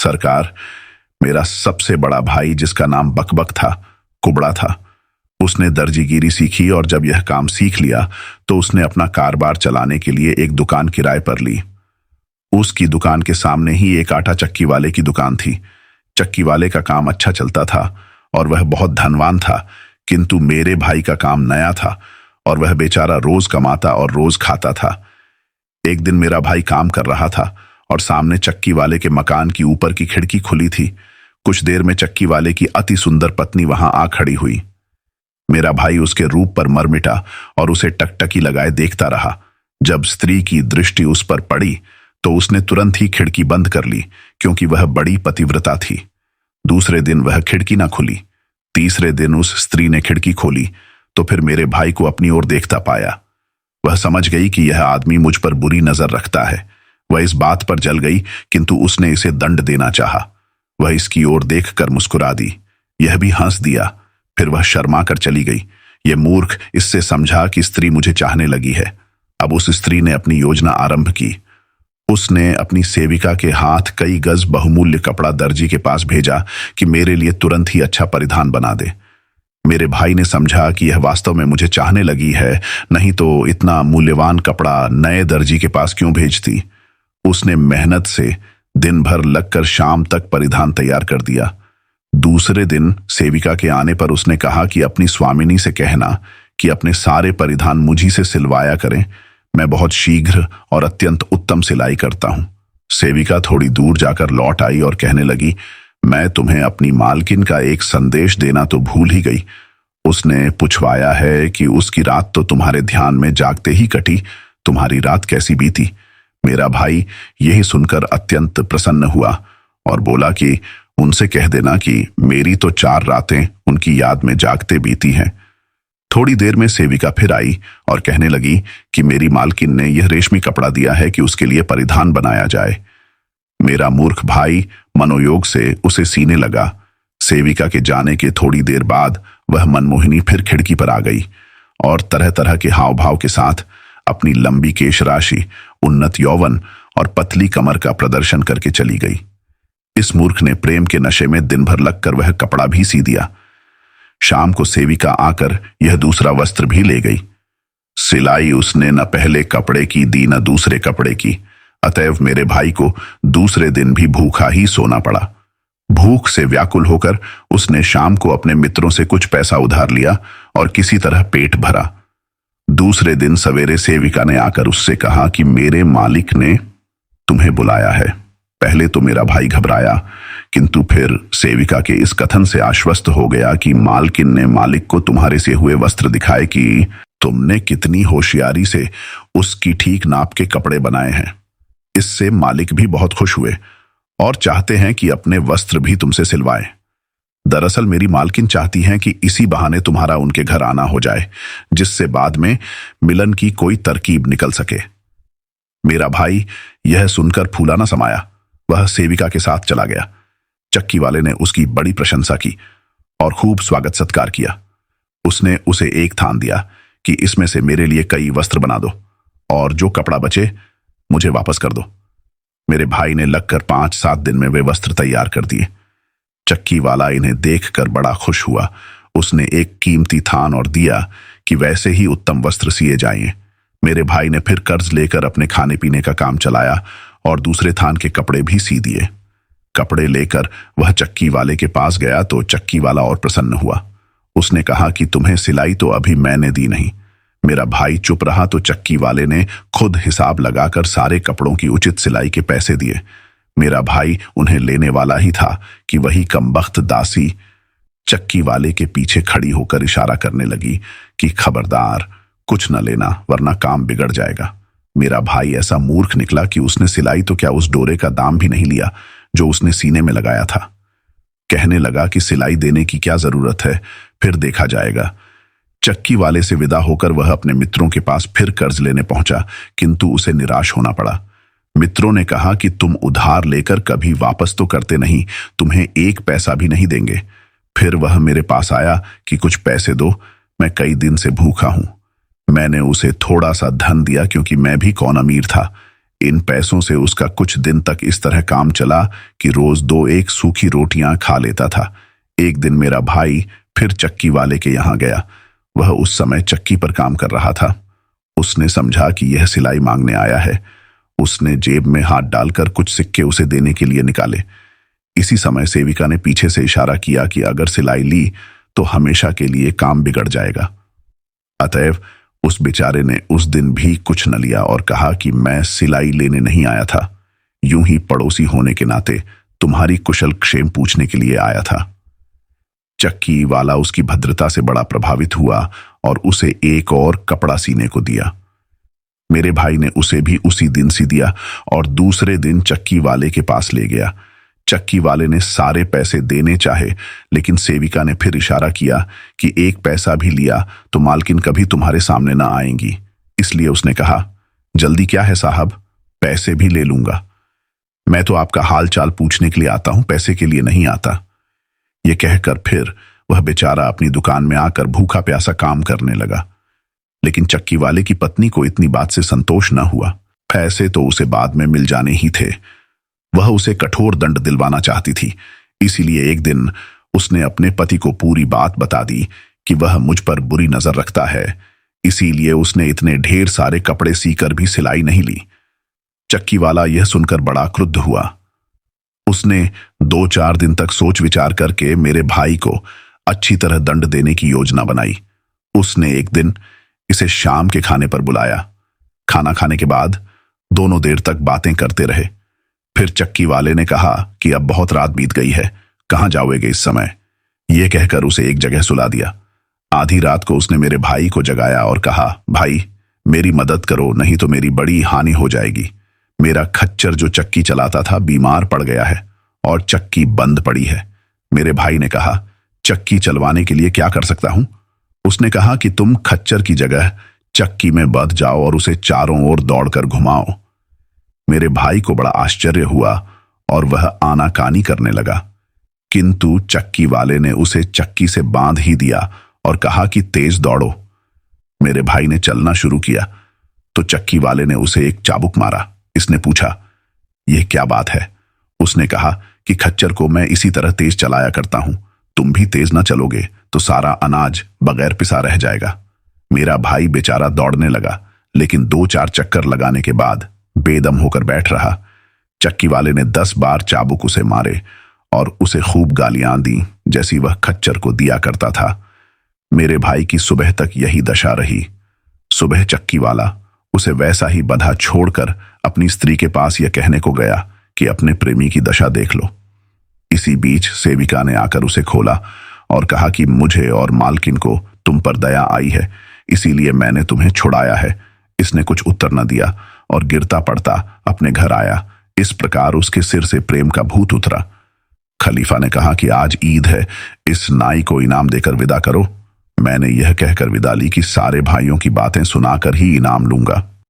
सरकार, मेरा सबसे बड़ा भाई जिसका नाम बकबक था, कुबड़ा था। उसने दर्जीगिरी सीखी और जब यह काम सीख लिया तो उसने अपना कारोबार चलाने के लिए एक दुकान किराए पर ली। उसकी दुकान के सामने ही एक आटा चक्की वाले की दुकान थी। चक्की वाले का काम अच्छा चलता था और वह बहुत धनवान था, किंतु मेरे भाई का काम नया था और वह बेचारा रोज कमाता और रोज खाता था। एक दिन मेरा भाई काम कर रहा था और सामने चक्की वाले के मकान की ऊपर की खिड़की खुली थी। कुछ देर में चक्की वाले की अति सुंदर पत्नी वहां आ खड़ी हुई। मेरा भाई उसके रूप पर मर मिटा और उसे टकटकी लगाए देखता रहा। जब स्त्री की दृष्टि उस पर पड़ी तो उसने तुरंत ही खिड़की बंद कर ली, क्योंकि वह बड़ी पतिव्रता थी। दूसरे दिन वह खिड़की ना खुली। तीसरे दिन उस स्त्री ने खिड़की खोली तो फिर मेरे भाई को अपनी ओर देखता पाया। वह समझ गई कि यह आदमी मुझ पर बुरी नजर रखता है। वह इस बात पर जल गई, किंतु उसने इसे दंड देना चाहा। वह इसकी ओर देखकर मुस्कुरा दी, यह भी हंस दिया। फिर वह शर्मा कर चली गई। यह मूर्ख इससे समझा कि स्त्री मुझे चाहने लगी है। अब उस स्त्री ने अपनी योजना आरंभ की। उसने अपनी सेविका के हाथ कई गज बहुमूल्य कपड़ा दर्जी के पास भेजा कि मेरे लिए तुरंत ही अच्छा परिधान बना दे। मेरे भाई ने समझा कि यह वास्तव में मुझे चाहने लगी है, नहीं तो इतना मूल्यवान कपड़ा नए दर्जी के पास क्यों भेजती। उसने मेहनत से दिन भर लगकर शाम तक परिधान तैयार कर दिया। दूसरे दिन सेविका के आने पर उसने कहा कि अपनी स्वामिनी से कहना कि अपने सारे परिधान मुझी से सिलवाया करें। मैं बहुत शीघ्र और अत्यंत उत्तम सिलाई करता हूं। सेविका थोड़ी दूर जाकर लौट आई और कहने लगी, मैं तुम्हें अपनी मालकिन का एक संदेश देना तो भूल ही गई। उसने पूछवाया है कि उसकी रात तो तुम्हारे ध्यान में जागते ही कटी। तुम्हारी रात कैसी बीती। मेरा भाई यही सुनकर अत्यंत प्रसन्न हुआ और बोला कि उनसे कह देना कि मेरी तो 4 रातें उनकी याद में जागते बीती हैं। थोड़ी देर में सेविका फिर आई और कहने लगी कि मेरी मालकिन ने यह रेशमी कपड़ा दिया है कि उसके लिए परिधान बनाया जाए। मेरा मूर्ख भाई मनोयोग से उसे सीने लगा। सेविका के जाने के थोड़ी देर बाद वह मनमोहिनी फिर खिड़की पर आ गई और तरह तरह के हाव भाव के साथ अपनी लंबी केश राशि, उन्नत यौवन और पतली कमर का प्रदर्शन करके चली गई। इस मूर्ख ने प्रेम के नशे में दिन भर लगकर वह कपड़ा भी सी दिया। शाम को सेविका आकर यह दूसरा वस्त्र भी ले गई। सिलाई उसने न पहले कपड़े की दी न दूसरे कपड़े की, अतएव मेरे भाई को दूसरे दिन भी भूखा ही सोना पड़ा। भूख से व्याकुल होकर उसने शाम को अपने मित्रों से कुछ पैसा उधार लिया और किसी तरह पेट भरा। दूसरे दिन सवेरे सेविका ने आकर उससे कहा कि मेरे मालिक ने तुम्हें बुलाया है। पहले तो मेरा भाई घबराया, किंतु फिर सेविका के इस कथन से आश्वस्त हो गया कि मालकिन ने मालिक को तुम्हारे से हुए वस्त्र दिखाए कि तुमने कितनी होशियारी से उसकी ठीक नाप के कपड़े बनाए हैं। इससे मालिक भी बहुत खुश हुए और चाहते हैं कि अपने वस्त्र भी तुमसे सिलवाएं। दरअसल मेरी मालकिन चाहती हैं कि इसी बहाने तुम्हारा उनके घर आना हो जाए, जिससे बाद में मिलन की कोई तरकीब निकल सके। मेरा भाई यह सुनकर फूला न समाया। वह सेविका के साथ चला गया। चक्की वाले ने उसकी बड़ी प्रशंसा की और खूब स्वागत सत्कार किया। उसने उसे एक थान दिया कि इसमें से मेरे लिए कई वस्त्र बना दो और जो कपड़ा बचे मुझे वापस कर दो। मेरे भाई ने लगकर 5-7 दिन में वे वस्त्र तैयार कर दिए। चक्की वाला इन्हें देखकर बड़ा खुश हुआ। उसने एक कीमती थान और दिया कि वैसे ही उत्तम वस्त्र सिए जाएं। मेरे भाई ने फिर कर्ज लेकर अपने खाने पीने का काम चलाया और दूसरे थान के कपड़े भी सी दिए। कपड़े लेकर वह चक्की वाले के पास गया तो चक्की वाला और प्रसन्न हुआ। उसने कहा कि तुम्हें सिलाई तो अभी मैंने दी नहीं। मेरा भाई चुप रहा तो चक्की वाले ने खुद हिसाब लगाकर सारे कपड़ों की उचित सिलाई के पैसे दिए। मेरा भाई उन्हें लेने वाला ही था कि वही कमबख्त दासी चक्की वाले के पीछे खड़ी होकर इशारा करने लगी कि खबरदार, कुछ न लेना वरना काम बिगड़ जाएगा। मेरा भाई ऐसा मूर्ख निकला कि उसने सिलाई तो क्या उस डोरे का दाम भी नहीं लिया जो उसने सीने में लगाया था। कहने लगा कि सिलाई देने की क्या जरूरत है, फिर देखा जाएगा। चक्की वाले से विदा होकर वह अपने मित्रों के पास फिर कर्ज लेने पहुंचा, किंतु उसे निराश होना पड़ा। मित्रों ने कहा कि तुम उधार लेकर कभी वापस तो करते नहीं, तुम्हें 1 पैसा भी नहीं देंगे। फिर वह मेरे पास आया कि कुछ पैसे दो, मैं कई दिन से भूखा हूं। मैंने उसे थोड़ा सा धन दिया क्योंकि मैं भी कौन अमीर था। इन पैसों से उसका कुछ दिन तक इस तरह काम चला कि रोज 2-1 सूखी रोटियां खा लेता था। एक दिन मेरा भाई फिर चक्की वाले के यहाँ गया। वह उस समय चक्की पर काम कर रहा था। उसने समझा कि यह सिलाई मांगने आया है। उसने जेब में हाथ डालकर कुछ सिक्के उसे देने के लिए निकाले। इसी समय सेविका ने पीछे से इशारा किया कि अगर सिलाई ली तो हमेशा के लिए काम बिगड़ जाएगा। अतएव उस बेचारे ने उस दिन भी कुछ न लिया और कहा कि मैं सिलाई लेने नहीं आया था, यूं ही पड़ोसी होने के नाते तुम्हारी कुशल क्षेम पूछने के लिए आया था। चक्की वाला उसकी भद्रता से बड़ा प्रभावित हुआ और उसे एक और कपड़ा सीने को दिया। मेरे भाई ने उसे भी उसी दिन सी दिया और दूसरे दिन चक्की वाले के पास ले गया। चक्की वाले ने सारे पैसे देने चाहे, लेकिन सेविका ने फिर इशारा किया कि एक पैसा भी लिया तो मालकिन कभी तुम्हारे सामने ना आएंगी। इसलिए उसने कहा, जल्दी क्या है साहब, पैसे भी ले लूंगा। मैं तो आपका हाल चाल पूछने के लिए आता हूं, पैसे के लिए नहीं आता। ये कहकर फिर वह बेचारा अपनी दुकान में आकर भूखा प्यासा काम करने लगा। लेकिन चक्की वाले की पत्नी को इतनी बात से संतोष न हुआ। पैसे तो उसे बाद में मिल जाने ही थे। वह उसे कठोर दंड दिलवाना चाहती थी। इसीलिए एक दिन उसने अपने पति को पूरी बात बता दी कि वह मुझ पर बुरी नजर रखता है। इसीलिए उसने इतने ढेर सारे कपड़े सीकर भी सिलाई नहीं ली। चक्की वाला यह सुनकर बड़ा क्रुद्ध हुआ। उसने 2-4 दिन तक सोच विचार करके मेरे भाई को अच्छी तरह दंड देने की योजना बनाई। उसने एक दिन इसे शाम के खाने पर बुलाया। खाना खाने के बाद दोनों देर तक बातें करते रहे। फिर चक्की वाले ने कहा कि अब बहुत रात बीत गई है, कहां जाओगे इस समय। यह कहकर उसे एक जगह सुला दिया। आधी रात को उसने मेरे भाई को जगाया और कहा, भाई मेरी मदद करो, नहीं तो मेरी बड़ी हानि हो जाएगी। मेरा खच्चर जो चक्की चलाता था बीमार पड़ गया है और चक्की बंद पड़ी है। मेरे भाई ने कहा, चक्की चलवाने के लिए क्या कर सकता हूं। उसने कहा कि तुम खच्चर की जगह चक्की में बंध जाओ और उसे चारों ओर दौड़कर घुमाओ। मेरे भाई को बड़ा आश्चर्य हुआ और वह आनाकानी करने लगा, किंतु चक्की वाले ने उसे चक्की से बांध ही दिया और कहा कि तेज दौड़ो। मेरे भाई ने चलना शुरू किया तो चक्की वाले ने उसे एक चाबुक मारा। इसने पूछा, यह क्या बात है। उसने कहा कि खच्चर को मैं इसी तरह तेज चलाया करता हूं, तुम भी तेज ना चलोगे तो सारा अनाज बगैर पिसा रह जाएगा। मेरा भाई बेचारा दौड़ने लगा, लेकिन 2-4 चक्कर लगाने के बाद बेदम होकर बैठ रहा। चक्की वाले ने 10 बार चाबुक उसे मारे और उसे खूब गालियां दी, जैसी वह खच्चर को दिया करता था। मेरे भाई की सुबह तक यही दशा रही। सुबह चक्की वाला उसे वैसा ही बंधा छोड़कर अपनी स्त्री के पास यह कहने को गया कि अपने प्रेमी की दशा देख लो। इसी बीच सेविका ने आकर उसे खोला और कहा कि मुझे और मालकिन को तुम पर दया आई है, इसीलिए मैंने तुम्हें छुड़ाया है। इसने कुछ उत्तर न दिया और गिरता पड़ता अपने घर आया। इस प्रकार उसके सिर से प्रेम का भूत उतरा। खलीफा ने कहा कि आज ईद है, इस नाई को इनाम देकर विदा करो। मैंने यह कहकर विदा ली कि सारे भाइयों की बातें सुनाकर ही इनाम लूंगा।